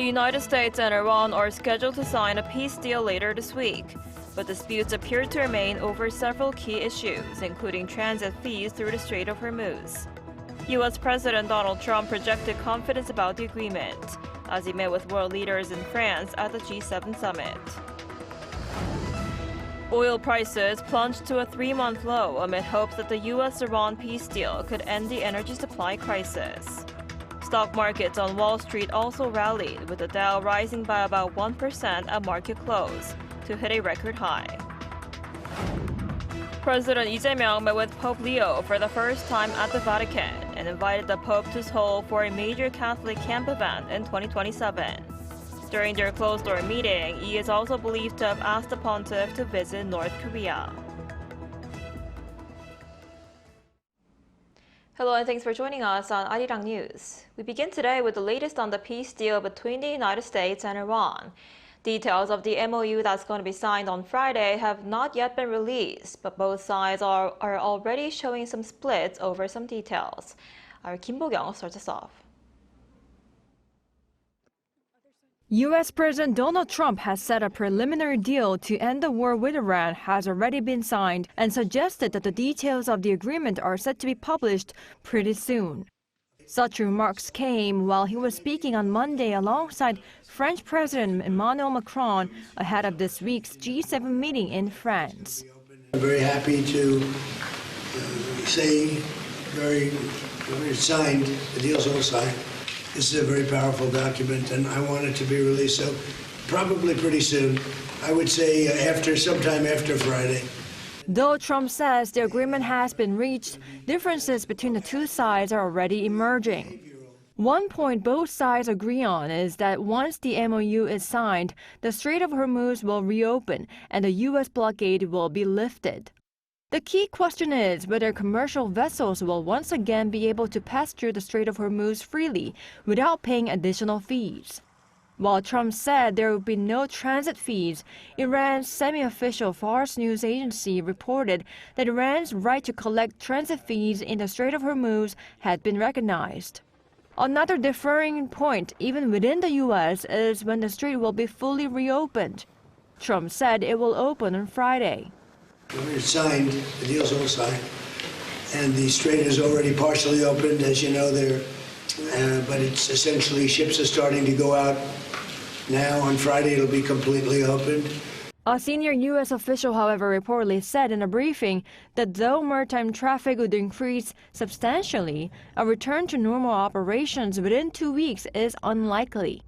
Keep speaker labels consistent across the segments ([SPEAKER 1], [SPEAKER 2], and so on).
[SPEAKER 1] United States and Iran are scheduled to sign a peace deal later this week, but disputes appear to remain over several key issues, including transit fees through the Strait of Hormuz. U.S. President Donald Trump projected confidence about the agreement as he met with world leaders in France at the G7 summit. Oil prices plunged to a 3-month low amid hopes that the U.S. Iran peace deal could end the energy supply crisis. Stock markets on Wall Street also rallied, with the Dow rising by about 1% at market close to hit a record high. President Lee met with Pope Leo for the first time at the Vatican and invited the Pope to Seoul for a major Catholic camp event in 2027. During their closed-door meeting, he is also believed to have asked the pontiff to visit North Korea. Hello and thanks for joining us on Arirang News. We begin today with the latest on the peace deal between the United States and Iran. Details of the MOU that's going to be signed on Friday have not yet been released, but both sides are already showing some splits over some details. Our Kim Bo-kyung starts us off.
[SPEAKER 2] U.S. President Donald Trump has said a preliminary deal to end the war with Iran has already been signed and suggested that the details of the agreement are set to be published pretty soon. Such remarks came while he was speaking on Monday alongside French President Emmanuel Macron ahead of this week's G7 meeting in France.
[SPEAKER 3] I'm very happy to say it's signed, the deal's all signed. This is a very powerful document, and I want it to be released, so probably pretty soon. I would say sometime after Friday.
[SPEAKER 2] Though Trump says the agreement has been reached, differences between the two sides are already emerging. One point both sides agree on is that once the MOU is signed, the Strait of Hormuz will reopen and the U.S. blockade will be lifted. The key question is whether commercial vessels will once again be able to pass through the Strait of Hormuz freely without paying additional fees. While Trump said there would be no transit fees, Iran's semi-official Fars news agency reported that Iran's right to collect transit fees in the Strait of Hormuz had been recognized. Another differing point, even within the U.S., is when the strait will be fully reopened. Trump said it will open on Friday.
[SPEAKER 3] It's signed, the deal's all signed, and the strait is already partially opened, as you know, but it's essentially ships are starting to go out now. On Friday, it'll be completely opened.
[SPEAKER 2] A senior U.S. official, however, reportedly said in a briefing that though maritime traffic would increase substantially, a return to normal operations within 2 weeks is unlikely.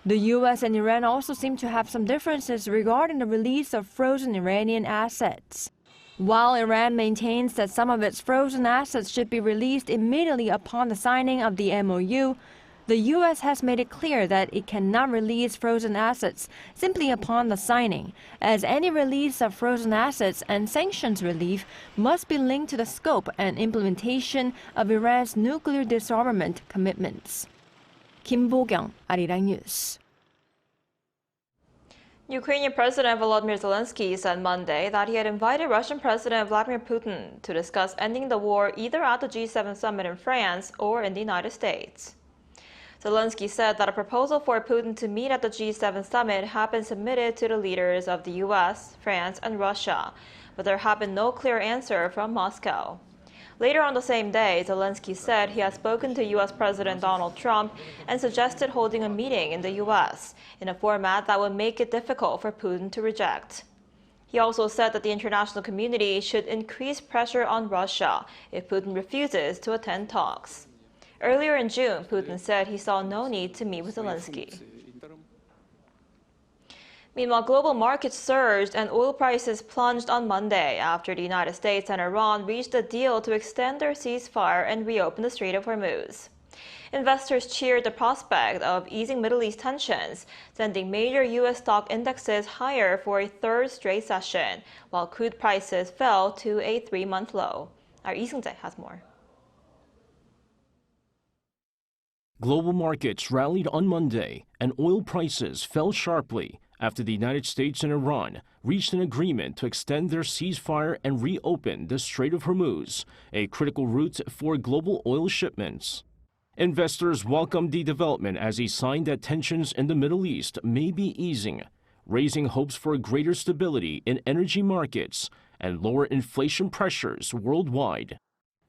[SPEAKER 2] The U.S. and Iran also seem to have some differences regarding the release of frozen Iranian assets. While Iran maintains that some of its frozen assets should be released immediately upon the signing of the MOU, the U.S. has made it clear that it cannot release frozen assets simply upon the signing, as any release of frozen assets and sanctions relief must be linked to the scope and implementation of Iran's nuclear disarmament commitments. Kim Bo-kyung, Arirang News.
[SPEAKER 1] Ukrainian President Volodymyr Zelenskyy said Monday that he had invited Russian President Vladimir Putin to discuss ending the war either at the G7 summit in France or in the United States. Zelenskyy said that a proposal for Putin to meet at the G7 summit had been submitted to the leaders of the U.S., France, and Russia, but there had been no clear answer from Moscow. Later on the same day, Zelenskyy said he had spoken to U.S. President Donald Trump and suggested holding a meeting in the U.S. in a format that would make it difficult for Putin to reject. He also said that the international community should increase pressure on Russia if Putin refuses to attend talks. Earlier in June, Putin said he saw no need to meet with Zelenskyy. Meanwhile, global markets surged and oil prices plunged on Monday after the United States and Iran reached a deal to extend their ceasefire and reopen the Strait of Hormuz. Investors cheered the prospect of easing Middle East tensions, sending major U.S. stock indexes higher for a third straight session, while crude prices fell to a 3-month low. Our Lee Seung-jae has more.
[SPEAKER 4] Global markets rallied on Monday, and oil prices fell sharply after the United States and Iran reached an agreement to extend their ceasefire and reopen the Strait of Hormuz, a critical route for global oil shipments. Investors welcomed the development as a sign that tensions in the Middle East may be easing, raising hopes for greater stability in energy markets and lower inflation pressures worldwide.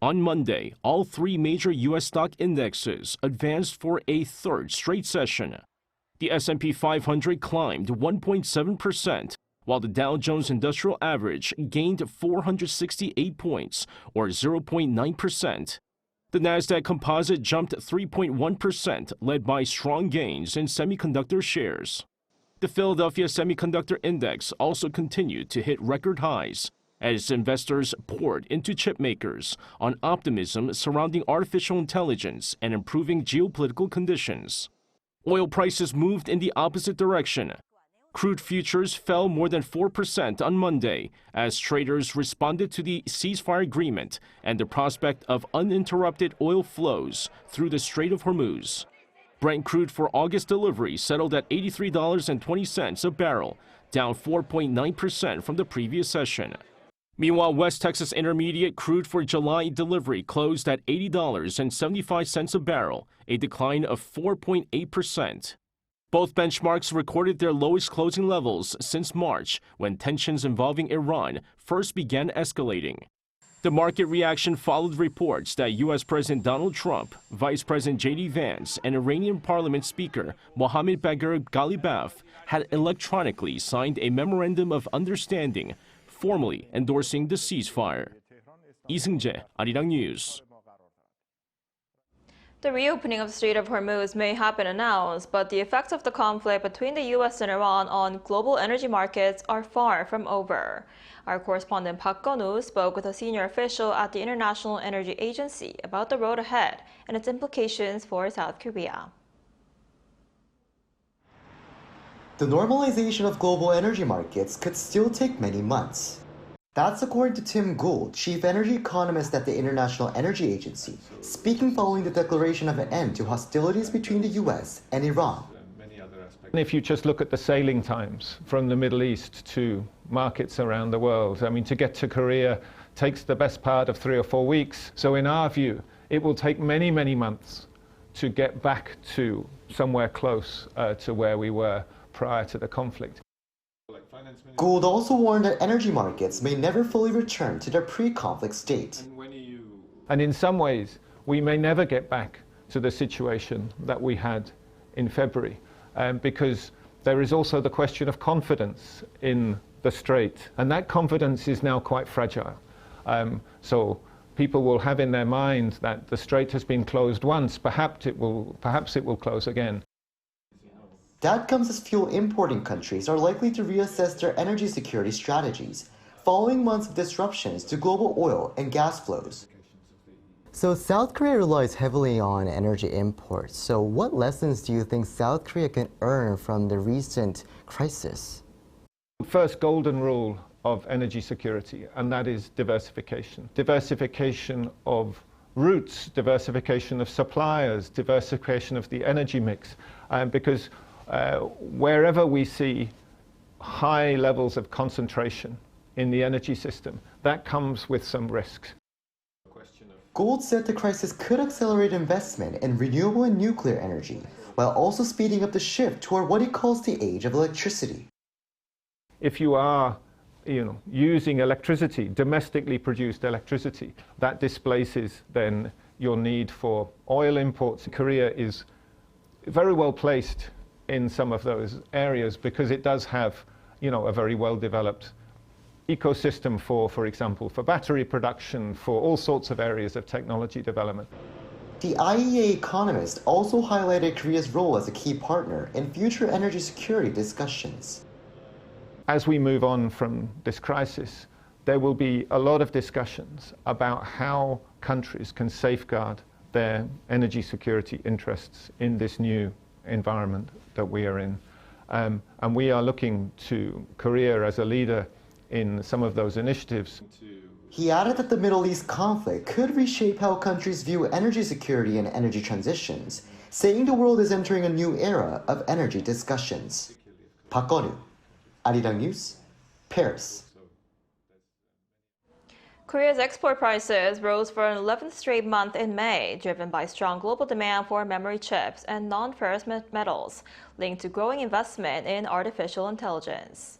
[SPEAKER 4] On Monday, all three major U.S. stock indexes advanced for a third straight session. The S&P 500 climbed 1.7%, while the Dow Jones Industrial Average gained 468 points, or 0.9%. The Nasdaq Composite jumped 3.1%, led by strong gains in semiconductor shares. The Philadelphia Semiconductor Index also continued to hit record highs as investors poured into chip makers on optimism surrounding artificial intelligence and improving geopolitical conditions. Oil prices moved in the opposite direction. Crude futures fell more than 4% on Monday as traders responded to the ceasefire agreement and the prospect of uninterrupted oil flows through the Strait of Hormuz. Brent crude for August delivery settled at $83.20 a barrel, down 4.9% from the previous session. Meanwhile, West Texas Intermediate crude for July delivery closed at $80.75 a barrel, a decline of 4.8%. Both benchmarks recorded their lowest closing levels since March, when tensions involving Iran first began escalating. The market reaction followed reports that U.S. President Donald Trump, Vice President J.D. Vance, and Iranian Parliament Speaker Mohammad Bagher Ghalibaf had electronically signed a memorandum of understanding, formally endorsing the ceasefire. Lee Seung-jae, Arirang News.
[SPEAKER 1] The reopening of the Strait of Hormuz may have been announced, but the effects of the conflict between the U.S. and Iran on global energy markets are far from over. Our correspondent Park Gun-woo spoke with a senior official at the International Energy Agency about the road ahead and its implications for South Korea.
[SPEAKER 5] The normalization of global energy markets could still take many months. That's according to Tim Gould, Chief Energy Economist at the International Energy Agency, speaking following the declaration of an end to hostilities between the U.S. and Iran.
[SPEAKER 6] If you just look at the sailing times from the Middle East to markets around the world, I mean, to get to Korea takes the best part of 3 or 4 weeks. So in our view, it will take many, many months to get back to somewhere close to where we were prior to the conflict.
[SPEAKER 5] Gould also warned that energy markets may never fully return to their pre-conflict state.
[SPEAKER 6] And in some ways, we may never get back to the situation that we had in February, because there is also the question of confidence in the strait, and that confidence is now quite fragile. So people will have in their mind that the strait has been closed once, perhaps it will close again.
[SPEAKER 5] That comes as fuel importing countries are likely to reassess their energy security strategies, following months of disruptions to global oil and gas flows. So South Korea relies heavily on energy imports. So what lessons do you think South Korea can earn from the recent crisis?
[SPEAKER 6] First golden rule of energy security, and that is diversification. Diversification of routes, diversification of suppliers, diversification of the energy mix, because wherever we see high levels of concentration in the energy system, that comes with some risks.
[SPEAKER 5] Gould said the crisis could accelerate investment in renewable and nuclear energy, while also speeding up the shift toward what he calls the age of electricity.
[SPEAKER 6] If you are using electricity, domestically produced electricity, that displaces then your need for oil imports. Korea is very well placed in some of those areas because it does have, a very well-developed ecosystem for example, for battery production, for all sorts of areas of technology development.
[SPEAKER 5] The IEA Economist also highlighted Korea's role as a key partner in future energy security discussions.
[SPEAKER 6] As we move on from this crisis, there will be a lot of discussions about how countries can safeguard their energy security interests in this new environment that we are in. And we are looking to Korea as a leader in some of those initiatives.
[SPEAKER 5] He added that the Middle East conflict could reshape how countries view energy security and energy transitions, saying the world is entering a new era of energy discussions. Park Gun-woo, Arirang News, Paris.
[SPEAKER 1] Korea's export prices rose for an 11th straight month in May, driven by strong global demand for memory chips and non-ferrous metals, linked to growing investment in artificial intelligence.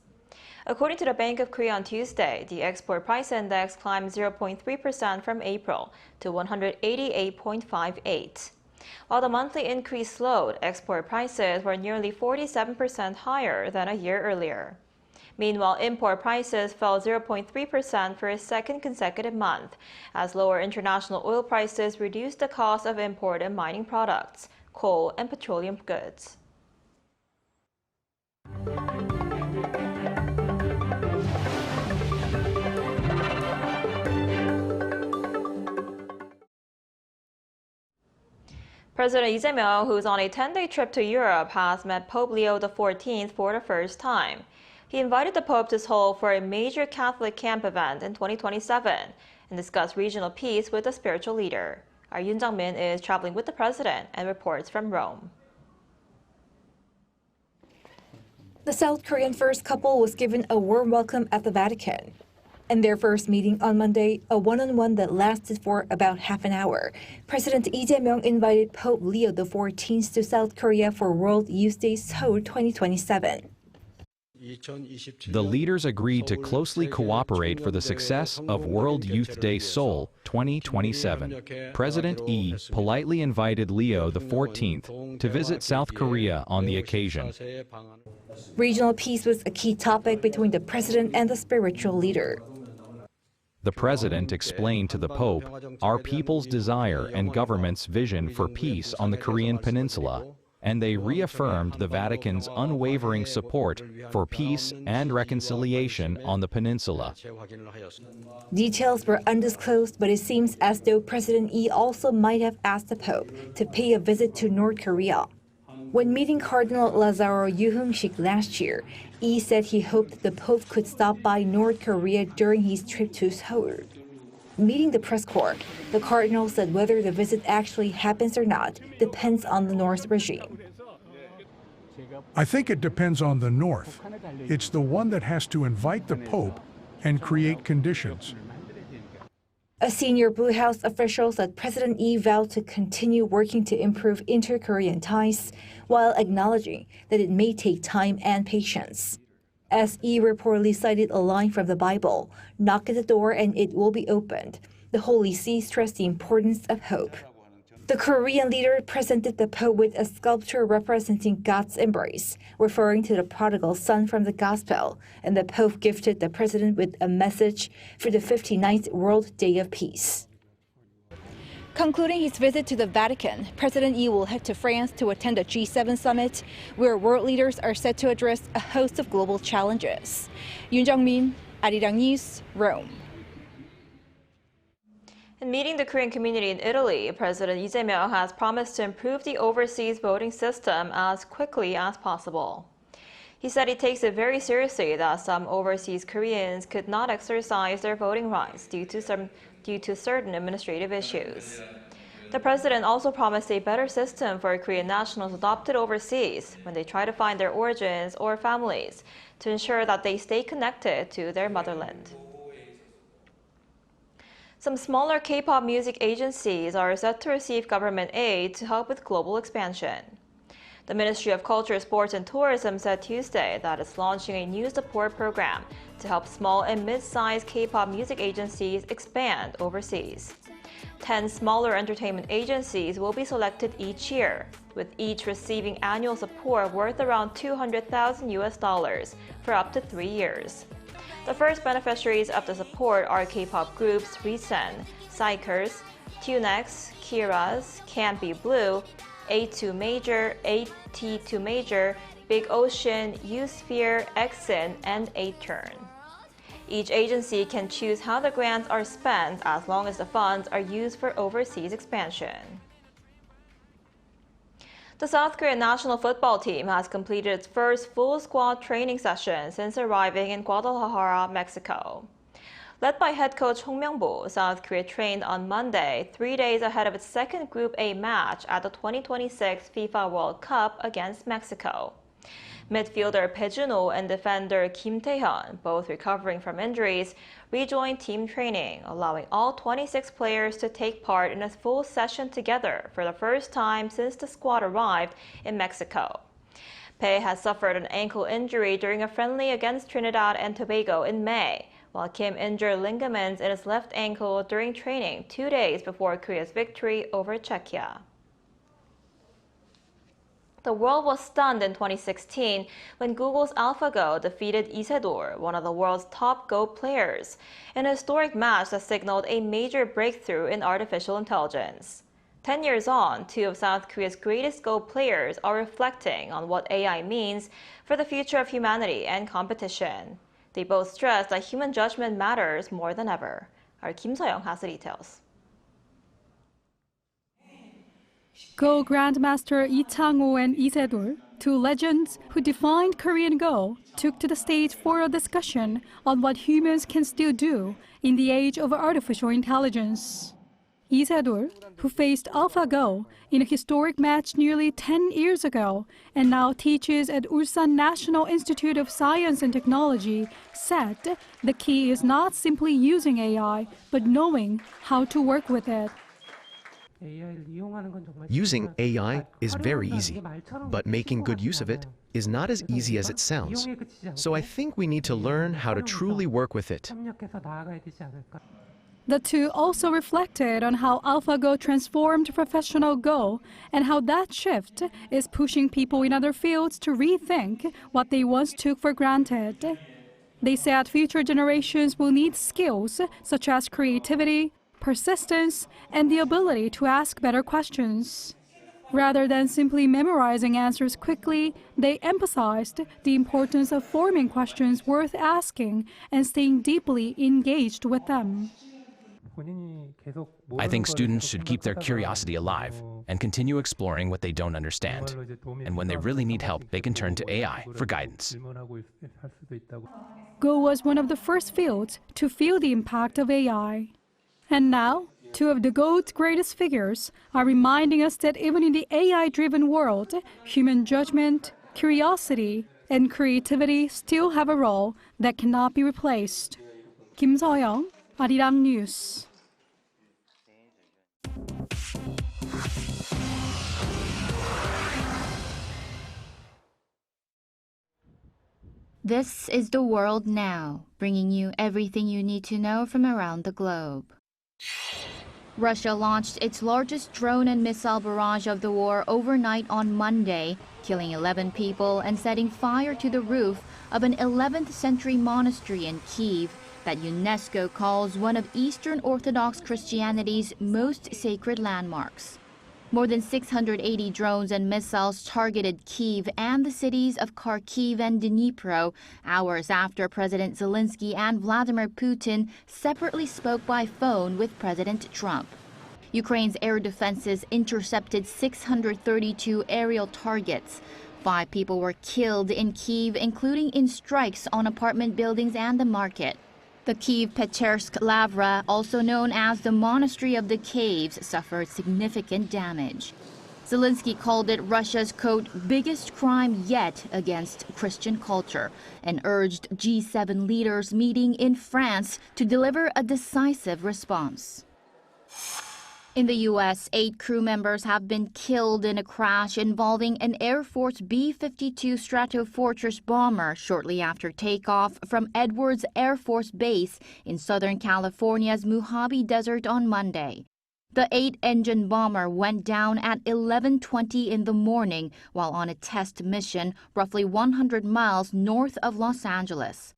[SPEAKER 1] According to the Bank of Korea on Tuesday, the export price index climbed 0.3% from April to 188.58. While the monthly increase slowed, export prices were nearly 47% higher than a year earlier. Meanwhile, import prices fell 0.3% for a second consecutive month, as lower international oil prices reduced the cost of imported mining products, coal, and petroleum goods. President Lee Jae-myung, who's on a 10-day trip to Europe, has met Pope Leo XIV for the first time. He invited the Pope to Seoul for a major Catholic camp event in 2027 and discussed regional peace with the spiritual leader. Our Yoon Jang-min is traveling with the president and reports from Rome.
[SPEAKER 7] The South Korean first couple was given a warm welcome at the Vatican. In their first meeting on Monday, a one-on-one that lasted for about half an hour, President Lee Jae-myung invited Pope Leo XIV to South Korea for World Youth Day Seoul 2027.
[SPEAKER 8] The leaders agreed to closely cooperate for the success of World Youth Day Seoul 2027. President Lee politely invited Leo XIV to visit South Korea on the occasion.
[SPEAKER 7] Regional peace was a key topic between the president and the spiritual leader.
[SPEAKER 8] The president explained to the Pope our people's desire and government's vision for peace on the Korean peninsula, and they reaffirmed the Vatican's unwavering support for peace and reconciliation on the peninsula.
[SPEAKER 7] Details were undisclosed, but it seems as though President Lee also might have asked the Pope to pay a visit to North Korea. When meeting Cardinal Lazaro Yuhung-sik last year, Lee said he hoped the Pope could stop by North Korea during his trip to Seoul. Meeting the press corps, the Cardinal said whether the visit actually happens or not depends on the North regime.
[SPEAKER 9] I think it depends on the North. It's the one that has to invite the Pope and create conditions.
[SPEAKER 7] A senior Blue House official said President Lee vowed to continue working to improve inter-Korean ties while acknowledging that it may take time and patience. As Lee reportedly cited a line from the Bible, "Knock at the door and it will be opened." The Holy See stressed the importance of hope. The Korean leader presented the Pope with a sculpture representing God's embrace, referring to the prodigal son from the Gospel, and the Pope gifted the president with a message for the 59th World Day of Peace. Concluding his visit to the Vatican, President Lee will head to France to attend the G7 summit, where world leaders are set to address a host of global challenges. Yoon Jang-min, Arirang News, Rome.
[SPEAKER 1] In meeting the Korean community in Italy, President Lee Jae-myung has promised to improve the overseas voting system as quickly as possible. He said he takes it very seriously that some overseas Koreans could not exercise their voting rights due to certain administrative issues. The president also promised a better system for Korean nationals adopted overseas when they try to find their origins or families to ensure that they stay connected to their motherland. Some smaller K-pop music agencies are set to receive government aid to help with global expansion. The Ministry of Culture, Sports and Tourism said Tuesday that it's launching a new support program to help small and mid-sized K-pop music agencies expand overseas. 10 smaller entertainment agencies will be selected each year, with each receiving annual support worth around $200,000 for up to 3 years. The first beneficiaries of the support are K-pop groups Risen, Psychers, Tunex, Kira's, Can't Be Blue, A2 Major, AT2 Major, Big Ocean, U-Sphere, EXIN, and A-Turn. Each agency can choose how the grants are spent as long as the funds are used for overseas expansion. The South Korean national football team has completed its first full squad training session since arriving in Guadalajara, Mexico. Led by head coach Hong Myung-bo, South Korea trained on Monday, 3 days ahead of its second Group A match at the 2026 FIFA World Cup against Mexico. Midfielder Pejunho and defender Kim Tae-hyun, both recovering from injuries, rejoined team training, allowing all 26 players to take part in a full session together for the first time since the squad arrived in Mexico. Pae has suffered an ankle injury during a friendly against Trinidad and Tobago in May, while Kim injured ligaments in his left ankle during training 2 days before Korea's victory over Czechia. The world was stunned in 2016 when Google's AlphaGo defeated Isidore, one of the world's top Go players, in a historic match that signaled a major breakthrough in artificial intelligence. 10 years on, two of South Korea's greatest Go players are reflecting on what AI means for the future of humanity and competition. They both stress that human judgment matters more than ever. Our Kim So-young has the details.
[SPEAKER 10] Go Grandmaster Lee Chang-ho and Lee Se-dol, two legends who defined Korean Go, took to the stage for a discussion on what humans can still do in the age of artificial intelligence. Lee Se-dol, who faced AlphaGo in a historic match nearly 10 years ago and now teaches at Ulsan National Institute of Science and Technology, said the key is not simply using AI, but knowing how to work with it.
[SPEAKER 11] Using AI is very easy, but making good use of it is not as easy as it sounds. So I think we need to learn how to truly work with it.
[SPEAKER 10] The two also reflected on how AlphaGo transformed professional Go and how that shift is pushing people in other fields to rethink what they once took for granted. They said future generations will need skills such as creativity, persistence, and the ability to ask better questions. Rather than simply memorizing answers quickly, they emphasized the importance of forming questions worth asking and staying deeply engaged with them.
[SPEAKER 12] I think students should keep their curiosity alive and continue exploring what they don't understand. And when they really need help, they can turn to AI for guidance.
[SPEAKER 10] Go was one of the first fields to feel the impact of AI. And now, two of the Go's greatest figures are reminding us that even in the AI-driven world, human judgment, curiosity, and creativity still have a role that cannot be replaced. Kim So-young, Arirang News.
[SPEAKER 13] This is The World Now, bringing you everything you need to know from around the globe. Russia launched its largest drone and missile barrage of the war overnight on Monday, killing 11 people and setting fire to the roof of an 11th century monastery in Kyiv that UNESCO calls one of Eastern Orthodox Christianity's most sacred landmarks. More than 680 drones and missiles targeted Kyiv and the cities of Kharkiv and Dnipro hours after President Zelenskyy and Vladimir Putin separately spoke by phone with President Trump. Ukraine's air defenses intercepted 632 aerial targets. 5 people were killed in Kyiv, including in strikes on apartment buildings and the market. The Kyiv-Pechersk Lavra, also known as the Monastery of the Caves, suffered significant damage. Zelenskyy called it Russia's, quote, biggest crime yet against Christian culture, and urged G7 leaders meeting in France to deliver a decisive response. In the U.S., 8 crew members have been killed in a crash involving an Air Force B-52 Stratofortress bomber shortly after takeoff from Edwards Air Force Base in Southern California's Mojave Desert on Monday. The 8-engine bomber went down at 11:20 in the morning while on a test mission roughly 100 miles north of Los Angeles.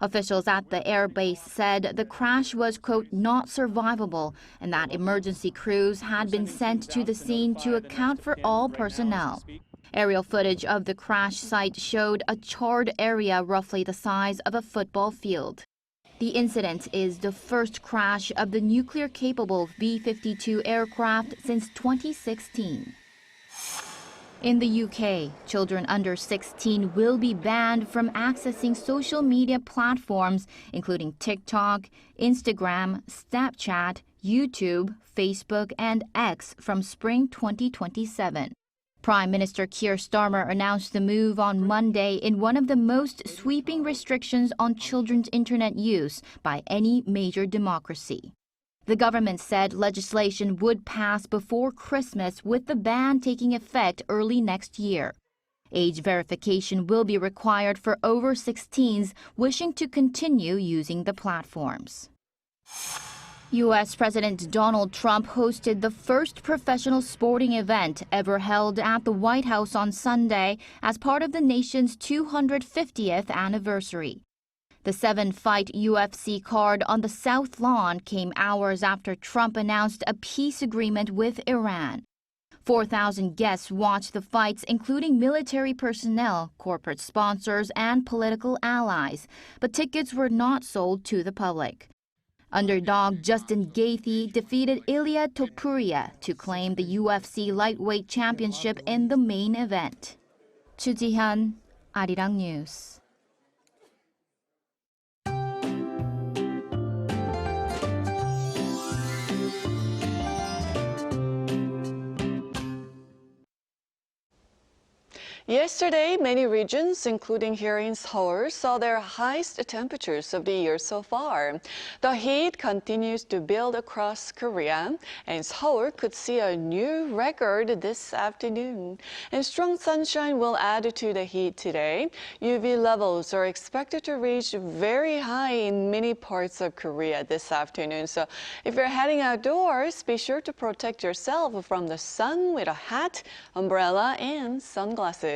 [SPEAKER 13] Officials at the airbase said the crash was, quote, not survivable and that emergency crews had been sent to the scene to account for all personnel. Aerial footage of the crash site showed a charred area roughly the size of a football field. The incident is the first crash of the nuclear-capable B-52 aircraft since 2016. In the UK, children under 16 will be banned from accessing social media platforms, including TikTok, Instagram, Snapchat, YouTube, Facebook, and X from spring 2027. Prime Minister Keir Starmer announced the move on Monday in one of the most sweeping restrictions on children's internet use by any major democracy. The government said legislation would pass before Christmas, with the ban taking effect early next year. Age verification will be required for over 16s wishing to continue using the platforms. U.S. President Donald Trump hosted the first professional sporting event ever held at the White House on Sunday as part of the nation's 250th anniversary. The 7-fight UFC card on the South Lawn came hours after Trump announced a peace agreement with Iran. 4,000 guests watched the fights, including military personnel, corporate sponsors, and political allies, but tickets were not sold to the public. Underdog Justin Gaethje defeated Ilia Topuria to claim the UFC lightweight championship in the main event. Chu Ji-hyun, Arirang News.
[SPEAKER 14] Yesterday, many regions, including here in Seoul, saw their highest temperatures of the year so far. The heat continues to build across Korea, and Seoul could see a new record this afternoon. And strong sunshine will add to the heat today. UV levels are expected to reach very high in many parts of Korea this afternoon. So if you're heading outdoors, be sure to protect yourself from the sun with a hat, umbrella, and sunglasses.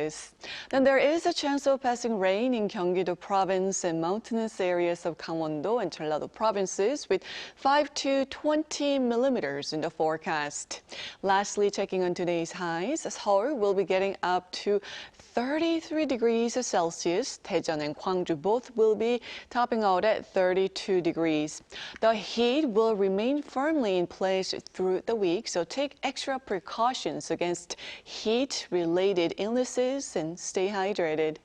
[SPEAKER 14] Then there is a chance of passing rain in Gyeonggi-do province and mountainous areas of Gangwon-do and Jeollado provinces with 5 to 20 millimeters in the forecast. Lastly, checking on today's highs, Seoul will be getting up to 33 degrees Celsius. Daejeon and Gwangju both will be topping out at 32 degrees. The heat will remain firmly in place through the week, so take extra precautions against heat-related illnesses and stay hydrated.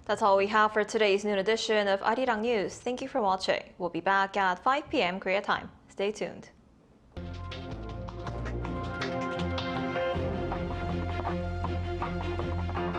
[SPEAKER 1] That's all we have for today's noon edition of Arirang News. Thank you for watching. We'll be back at 5 p.m. Korea time. Stay tuned.